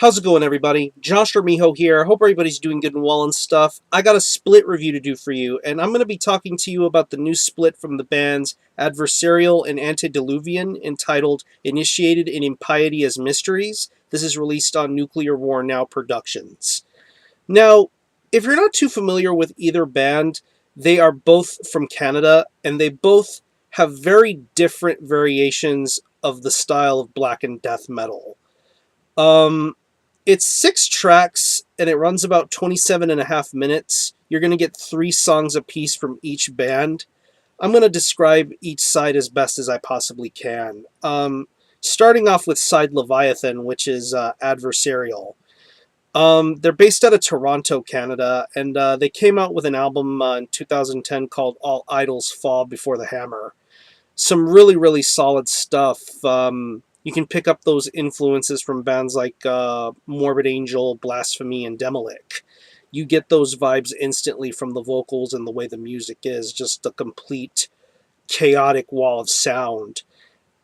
How's it going, everybody? Josh or Miho here. Hope everybody's doing good and well and stuff. I got a split review to do for you, and I'm going to be talking to you about the new split from the bands Adversarial and Antediluvian entitled Initiated in Impiety As Mysteries. This is released on Nuclear War Now Productions. Now, if you're not too familiar with either band, they are both from Canada, and they both have very different variations of the style of blackened death metal. Um, it's 6 tracks and it runs about 27 and a half minutes. You're going to get 3 songs apiece from each band. I'm going to describe each side as best as I possibly can. Starting off with side Leviathan, which is Adversarial. They're based out of Toronto, Canada, and they came out with an album in 2010 called All Idols Fall Before the Hammer. Some really, really solid stuff. You can pick up those influences from bands like Morbid Angel, Blasphemy, and Demolic. You get those vibes instantly from the vocals and the way the music is, just a complete chaotic wall of sound.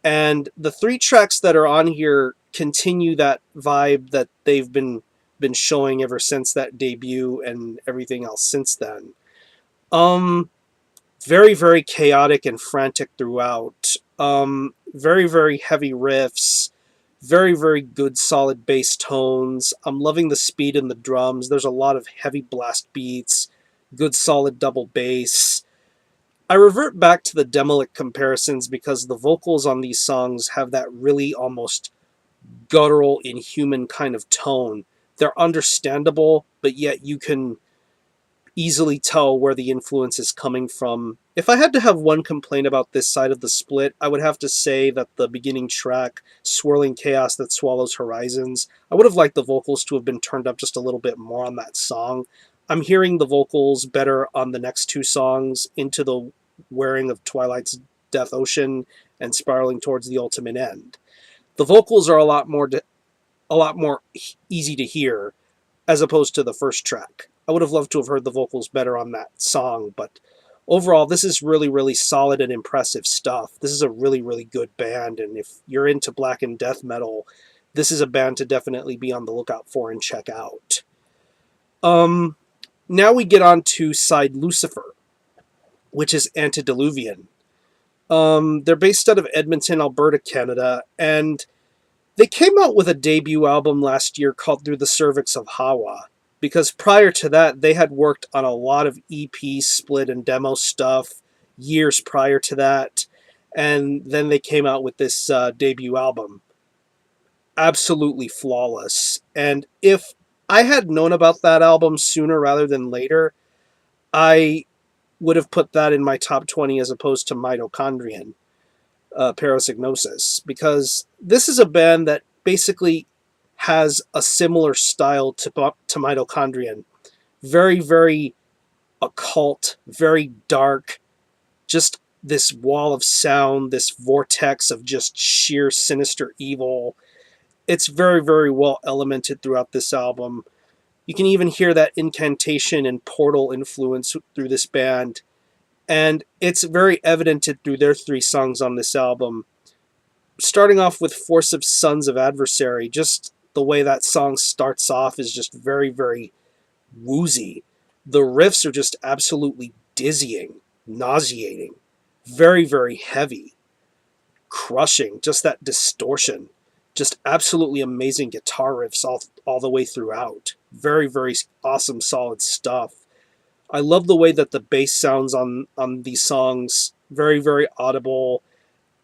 And the 3 tracks that are on here continue that vibe that they've been showing ever since that debut and everything else since then. Very, very chaotic and frantic throughout. Very, very heavy riffs. Very, very good solid bass tones. I'm loving the speed in the drums. There's a lot of heavy blast beats. Good solid double bass. I revert back to the Demolic comparisons because the vocals on these songs have that really almost guttural, inhuman kind of tone. They're understandable, but yet you can easily tell where the influence is coming from. If I had to have one complaint about this side of the split, I would have to say that the beginning track, Swirling Chaos That Swallows Horizons, I would have liked the vocals to have been turned up just a little bit more on that song. I'm hearing the vocals better on the next 2 songs, Into the Wearing of Twilight's Death Ocean and Spiraling Towards the Ultimate End. The vocals are a lot more easy to hear as opposed to the first track. I would have loved to have heard the vocals better on that song, but overall, this is really, really solid and impressive stuff. This is a really, really good band, and if you're into blackened death metal, this is a band to definitely be on the lookout for and check out. Now we get on to side Lucifer, which is Antediluvian. They're based out of Edmonton, Alberta, Canada, and they came out with a debut album last year called Through the Cervix of Hawa, because prior to that, they had worked on a lot of EP, split, and demo stuff years prior to that, and then they came out with this debut album. Absolutely flawless. And if I had known about that album sooner rather than later, I would have put that in my top 20 as opposed to Mitochondrion, Parasygnosis, because this is a band that basically has a similar style to Mitochondrion. Very, very occult, very dark, just this wall of sound, this vortex of just sheer sinister evil. It's very, very well elemented throughout this album. You can even hear that incantation and portal influence through this band, and it's very evidented through their 3 songs on this album. Starting off with Force of Sons of Adversary, just the way that song starts off is just very, very woozy. The riffs are just absolutely dizzying, nauseating, very, very heavy, crushing, just that distortion. Just absolutely amazing guitar riffs all the way throughout. Very, very awesome, solid stuff. I love the way that the bass sounds on these songs. Very, very audible.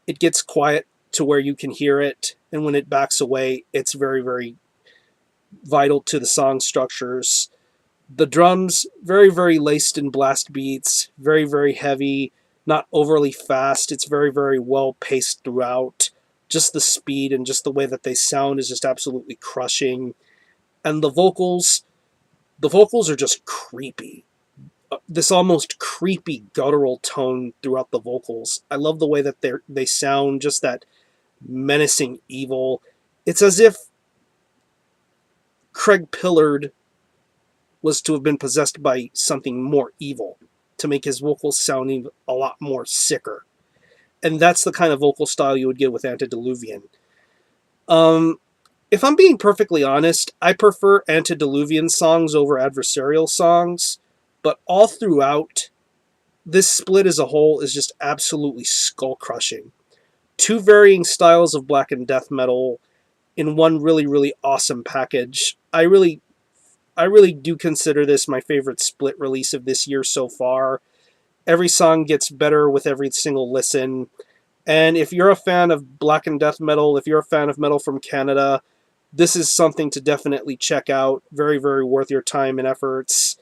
It gets quiet to where you can hear it, and when it backs away, it's very, very vital to the song structures. The drums, very, very laced in blast beats, very, very heavy, not overly fast. It's very, very well paced throughout. Just the speed and just the way that they sound is just absolutely crushing. And the vocals are just creepy. This almost creepy guttural tone throughout the vocals. I love the way that they sound, just that menacing evil. It's as if Craig Pillard was to have been possessed by something more evil to make his vocals sounding a lot more sicker. And that's the kind of vocal style you would get with Antediluvian. If I'm being perfectly honest, I prefer Antediluvian songs over Adversarial songs, but all throughout, this split as a whole is just absolutely skull crushing. Two varying styles of black and death metal in one really, really awesome package. I really do consider this my favorite split release of this year so far. Every song gets better with every single listen. And if you're a fan of black and death metal, if you're a fan of metal from Canada, this is something to definitely check out. Very, very worth your time and efforts.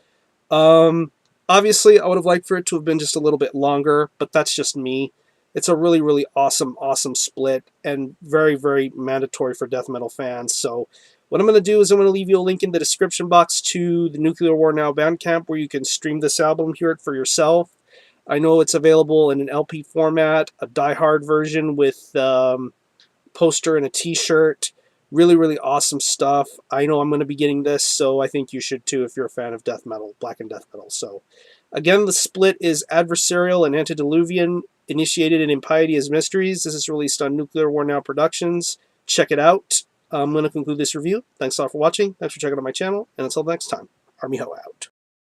Um, Obviously, I would have liked for it to have been just a little bit longer, but that's just me. It's a really, really awesome, awesome split, and very, very mandatory for death metal fans. So, what I'm going to do is I'm going to leave you a link in the description box to the Nuclear War Now Bandcamp where you can stream this album, hear it for yourself. I know it's available in an LP format, a die-hard version with poster and a t-shirt. Really, really awesome stuff. I know I'm going to be getting this, so I think you should too if you're a fan of death metal, black and death metal. So, again, the split is Adversarial and Antediluvian, initiated in Impiety As Mysteries. This is released on Nuclear War Now Productions. Check it out. I'm going to conclude this review. Thanks a lot for watching. Thanks for checking out my channel, and until next time, Army Ho out.